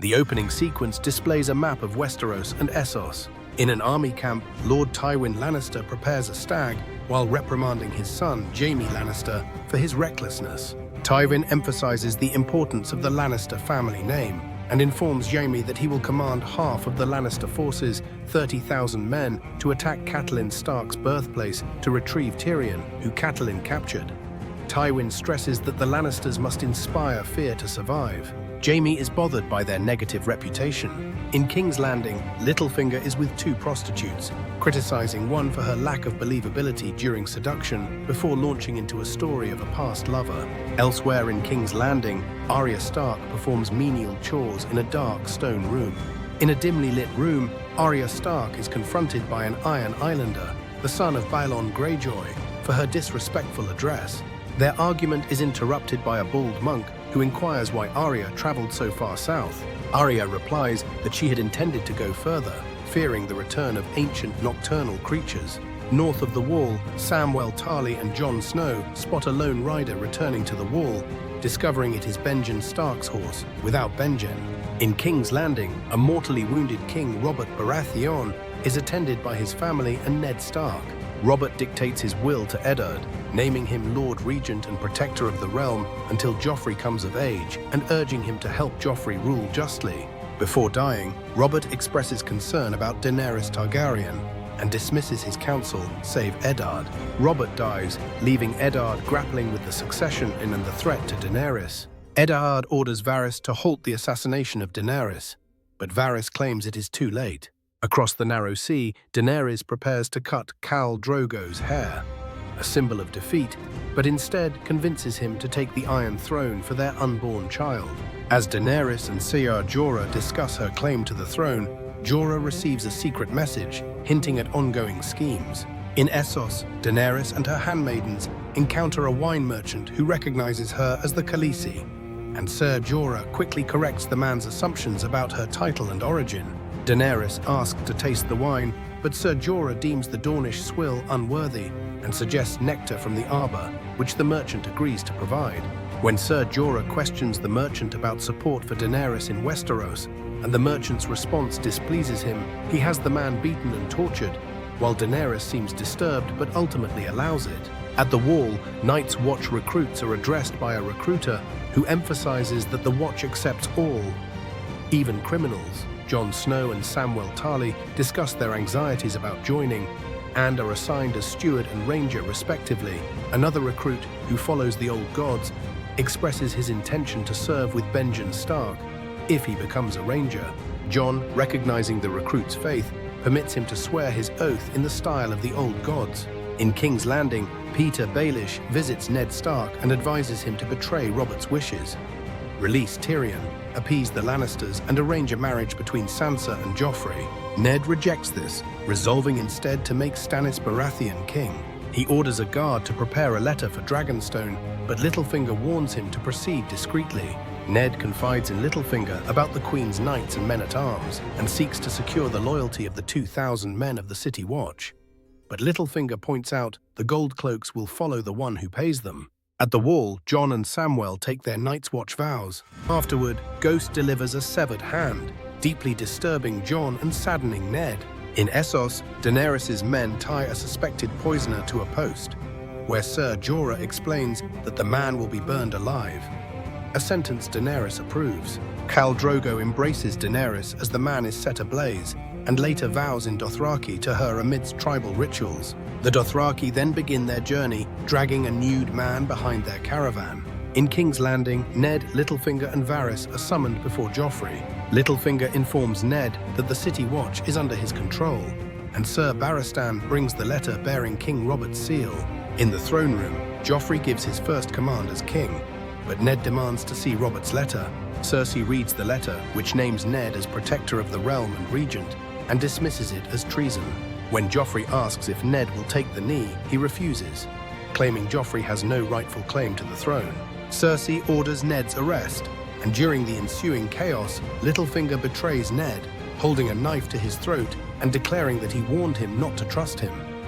The opening sequence displays a map of Westeros and Essos. In an army camp, Lord Tywin Lannister prepares a stag while reprimanding his son, Jaime Lannister, for his recklessness. Tywin emphasizes the importance of the Lannister family name and informs Jaime that he will command half of the Lannister forces, 30,000 men, to attack Catelyn Stark's birthplace to retrieve Tyrion, who Catelyn captured. Tywin stresses that the Lannisters must inspire fear to survive. Jaime is bothered by their negative reputation. In King's Landing, Littlefinger is with two prostitutes, criticizing one for her lack of believability during seduction before launching into a story of a past lover. Elsewhere in King's Landing, Arya Stark performs menial chores in a dark stone room. In a dimly lit room, Arya Stark is confronted by an Iron Islander, the son of Balon Greyjoy, for her disrespectful address. Their argument is interrupted by a bald monk who inquires why Arya traveled so far south. Arya replies that she had intended to go further, fearing the return of ancient nocturnal creatures. North of the Wall, Samwell Tarly and Jon Snow spot a lone rider returning to the Wall, discovering it is Benjen Stark's horse, without Benjen. In King's Landing, a mortally wounded King Robert Baratheon is attended by his family and Ned Stark. Robert dictates his will to Eddard, naming him Lord Regent and Protector of the Realm until Joffrey comes of age, and urging him to help Joffrey rule justly. Before dying, Robert expresses concern about Daenerys Targaryen and dismisses his council, save Eddard. Robert dies, leaving Eddard grappling with the succession and the threat to Daenerys. Eddard orders Varys to halt the assassination of Daenerys, but Varys claims it is too late. Across the Narrow Sea, Daenerys prepares to cut Khal Drogo's hair, a symbol of defeat, but instead convinces him to take the Iron Throne for their unborn child. As Daenerys and Ser Jorah discuss her claim to the throne, Jorah receives a secret message hinting at ongoing schemes. In Essos, Daenerys and her handmaidens encounter a wine merchant who recognizes her as the Khaleesi, and Ser Jorah quickly corrects the man's assumptions about her title and origin. Daenerys asks to taste the wine, but Ser Jorah deems the Dornish swill unworthy and suggests nectar from the arbor, which the merchant agrees to provide. When Ser Jorah questions the merchant about support for Daenerys in Westeros, and the merchant's response displeases him, he has the man beaten and tortured, while Daenerys seems disturbed but ultimately allows it. At the Wall, Night's Watch recruits are addressed by a recruiter who emphasizes that the Watch accepts all, even criminals. Jon Snow and Samwell Tarly discuss their anxieties about joining and are assigned as steward and ranger respectively. Another recruit, who follows the old gods, expresses his intention to serve with Benjen Stark if he becomes a ranger. Jon, recognizing the recruit's faith, permits him to swear his oath in the style of the old gods. In King's Landing, Peter Baelish visits Ned Stark and advises him to betray Robert's wishes, release Tyrion, appease the Lannisters, and arrange a marriage between Sansa and Joffrey. Ned rejects this, resolving instead to make Stannis Baratheon king. He orders a guard to prepare a letter for Dragonstone, but Littlefinger warns him to proceed discreetly. Ned confides in Littlefinger about the Queen's knights and men-at-arms, and seeks to secure the loyalty of the 2,000 men of the City Watch. But Littlefinger points out the gold cloaks will follow the one who pays them. At the Wall, Jon and Samwell take their Night's Watch vows. Afterward, Ghost delivers a severed hand, deeply disturbing Jon and saddening Ned. In Essos, Daenerys' men tie a suspected poisoner to a post, where Ser Jorah explains that the man will be burned alive, a sentence Daenerys approves. Khal Drogo embraces Daenerys as the man is set ablaze, and later vows in Dothraki to her amidst tribal rituals. The Dothraki then begin their journey, dragging a nude man behind their caravan. In King's Landing, Ned, Littlefinger, and Varys are summoned before Joffrey. Littlefinger informs Ned that the City Watch is under his control, and Ser Barristan brings the letter bearing King Robert's seal. In the throne room, Joffrey gives his first command as king, but Ned demands to see Robert's letter. Cersei reads the letter, which names Ned as Protector of the Realm and Regent, and dismisses it as treason. When Joffrey asks if Ned will take the knee, he refuses, claiming Joffrey has no rightful claim to the throne. Cersei orders Ned's arrest, and during the ensuing chaos, Littlefinger betrays Ned, holding a knife to his throat and declaring that he warned him not to trust him.